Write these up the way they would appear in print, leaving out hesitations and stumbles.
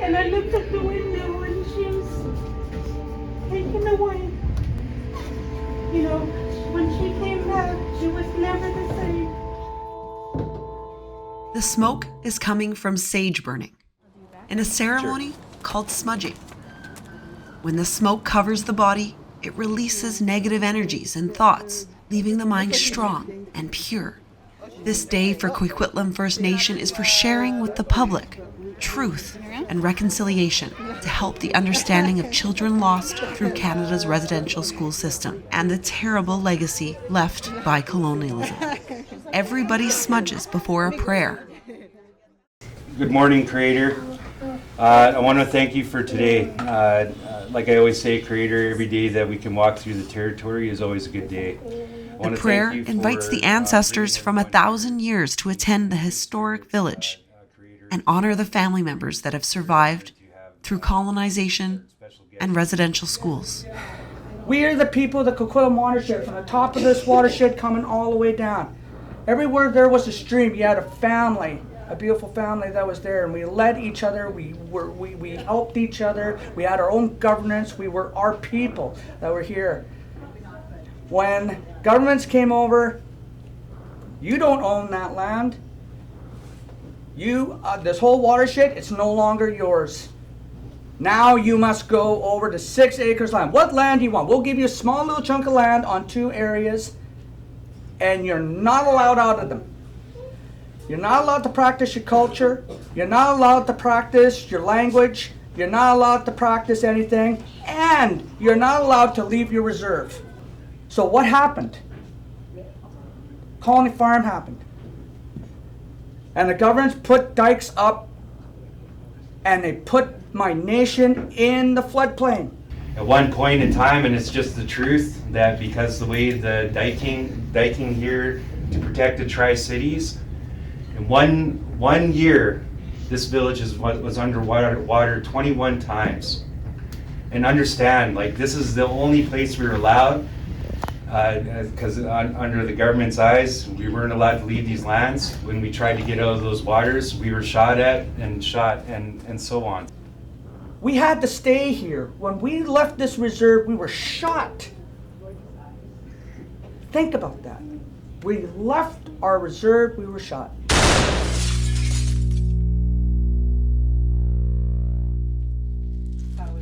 And I looked at the window and she was taken away. You know, when she came back, she was never the same. The smoke is coming from sage burning in a ceremony called smudging. When the smoke covers the body, it releases negative energies and thoughts, leaving the mind strong and pure. This day for Coquitlam First Nation is for sharing with the public truth and reconciliation to help the understanding of children lost through Canada's residential school system and the terrible legacy left by colonialism. Everybody smudges before a prayer. Good morning, Creator. I want to thank you for today. Like I always say, Creator, every day that we can walk through the territory is always a good day. The prayer invites the ancestors from 1,000 years to attend the historic village and honor the family members that have survived through colonization and residential schools. We are the people of the Coquitlam watershed, from the top of this watershed coming all the way down. Everywhere there was a stream, you had a family, a beautiful family that was there, and we led each other, we helped each other, we had our own governance, we were our people that were here. When governments came over, you don't own that land. This whole watershed, it's no longer yours. Now you must go over to 6 acres land. What land do you want? We'll give you a small little chunk of land on 2 areas, and you're not allowed out of them. You're not allowed to practice your culture. You're not allowed to practice your language. You're not allowed to practice anything, and you're not allowed to leave your reserve. So what happened? Colony Farm happened. And the government put dikes up, and they put my nation in the floodplain. At one point in time, and it's just the truth, that because the way the diking here to protect the Tri-Cities, in one year, this village was underwater 21 times. And understand, like, this is the only place we were allowed, because under the government's eyes, we weren't allowed to leave these lands. When we tried to get out of those waters, we were shot at and so on. We had to stay here. When we left this reserve, we were shot. Think about that. We left our reserve, we were shot.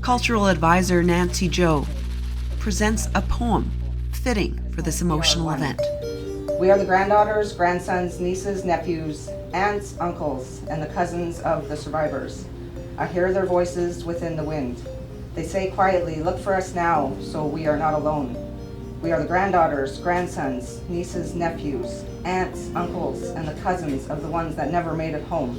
Cultural advisor Nancy Joe presents a poem fitting for this emotional event. We are the granddaughters, grandsons, nieces, nephews, aunts, uncles, and the cousins of the survivors. I hear their voices within the wind. They say quietly, "Look for us now, so we are not alone." We are the granddaughters, grandsons, nieces, nephews, aunts, uncles, and the cousins of the ones that never made it home.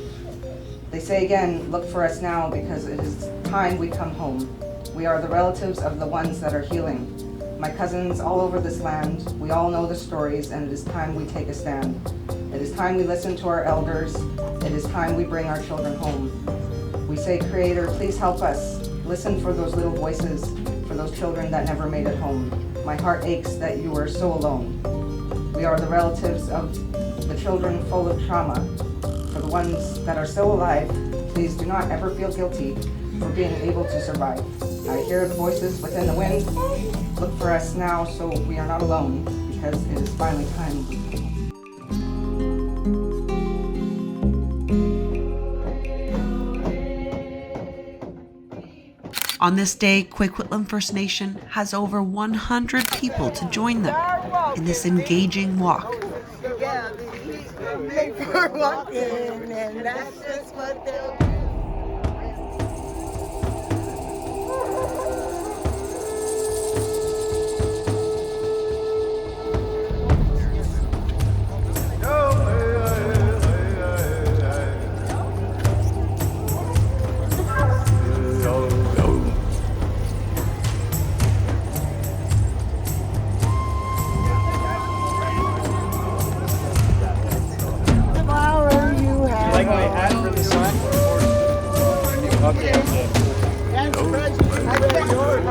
They say again, "Look for us now, because it is time we come home." We are the relatives of the ones that are healing. My cousins all over this land, we all know the stories, and it is time we take a stand. It is time we listen to our elders. It is time we bring our children home. We say, Creator, please help us. Listen for those little voices, for those children that never made it home. My heart aches that you are so alone. We are the relatives of the children full of trauma. For the ones that are still alive, please do not ever feel guilty for being able to survive. I hear the voices within the wind. Look for us now, so we are not alone, because it is finally time. On this day, Coquitlam First Nation has over 100 people to join them in this engaging walk. Yeah, we're walking, and that's just what they'll do.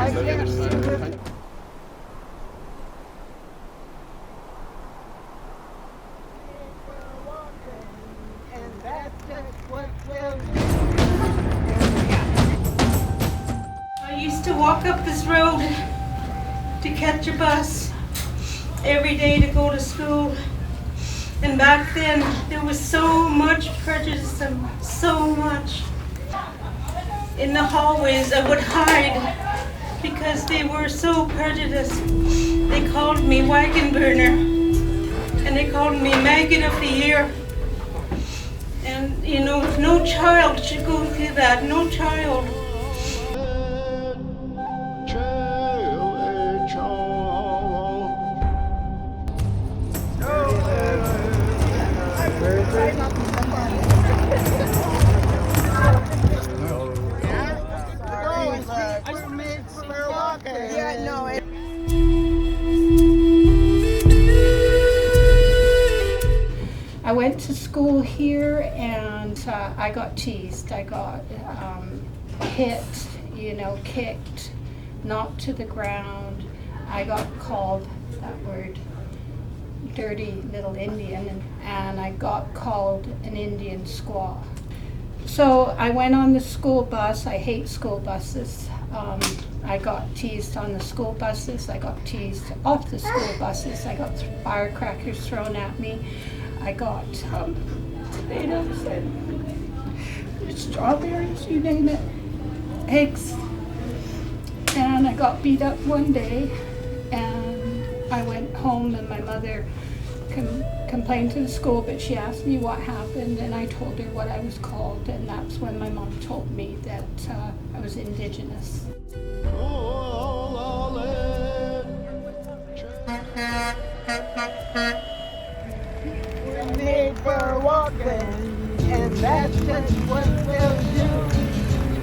I used to walk up this road to catch a bus every day to go to school. And back then, there was so much prejudice, so much. In the hallways, I would hide because they were so prejudiced. They called me wagon burner, and they called me maggot of the year. And you know, no child should go through that, no child. I went to school here and I got teased. I got hit, you know, kicked, knocked to the ground. I got called that word, dirty little Indian, and I got called an Indian squaw. So I went on the school bus. I hate school buses. I got teased on the school buses. I got teased off the school buses. I got firecrackers thrown at me. I got tomatoes and strawberries, you name it, eggs. And I got beat up one day, and I went home, and my mother complained to the school, but she asked me what happened, and I told her what I was called, and that's when my mom told me that I was Indigenous. We're made for walking, and that's just what we'll do.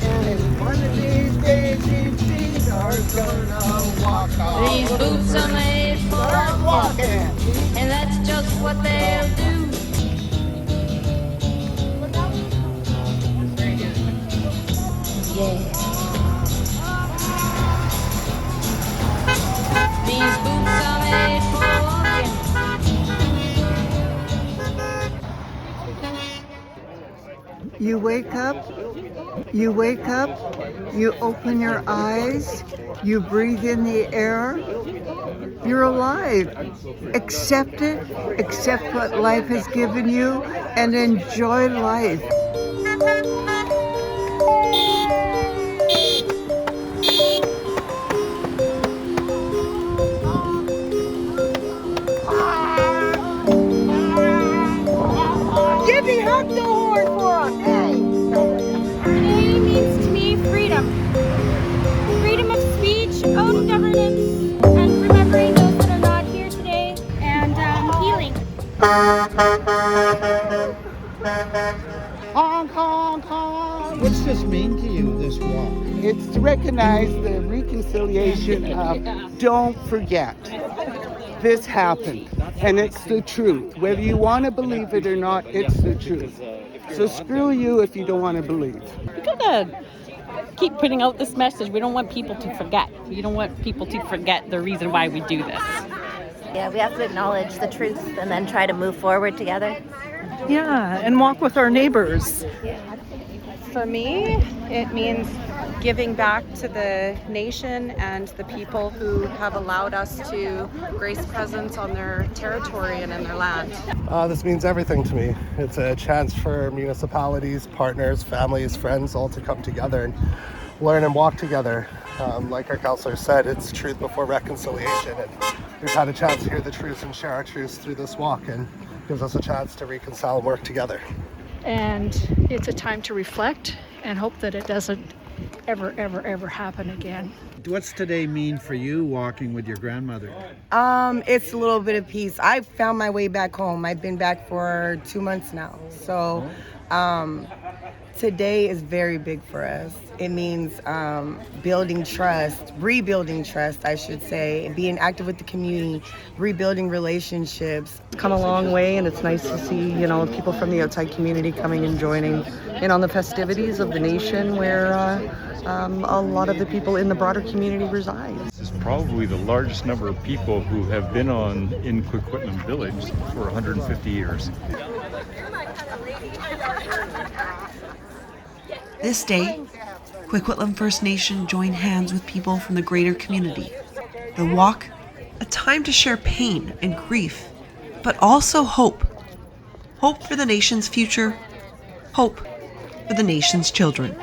And one of these days these feet are gonna walk off. These boots are made for walking, and that's just what they'll do. Yeah. These boots are made for walking. You wake up, you open your eyes, you breathe in the air, you're alive. Accept it, accept what life has given you, and enjoy life. Gibby, honk the horn for us, hey! Today means to me freedom. Freedom of speech, own governance, and remembering those that are not here today, and healing. Honk, honk, honk! What's this mean to you, this walk? It's to recognize the reconciliation of don't forget. This happened, and it's the truth. Whether you want to believe it or not, it's the truth. So screw you if you don't want to believe. We gotta keep putting out this message. We don't want people to forget. We don't want people to forget the reason why we do this. Yeah, we have to acknowledge the truth and then try to move forward together. Yeah, and walk with our neighbors. For me, it means giving back to the nation and the people who have allowed us to grace presence on their territory and in their land. This means everything to me. It's a chance for municipalities, partners, families, friends all to come together and learn and walk together. Like our councillor said, it's truth before reconciliation, and we've had a chance to hear the truth and share our truths through this walk, and gives us a chance to reconcile and work together. And it's a time to reflect and hope that it doesn't ever happen again. What's today mean for you walking with your grandmother? It's a little bit of peace. I found my way back home. I've been back for 2 months now. So Today is very big for us. It means building trust, rebuilding trust, I should say, being active with the community, rebuilding relationships. It's come a long way, and it's nice to see, people from the outside community coming and joining in on the festivities of the nation where a lot of the people in the broader community reside. This is probably the largest number of people who have been in Coquitlam village for 150 years. This day, Coquitlam First Nation joined hands with people from the greater community. The walk, a time to share pain and grief, but also hope. Hope for the nation's future, hope for the nation's children.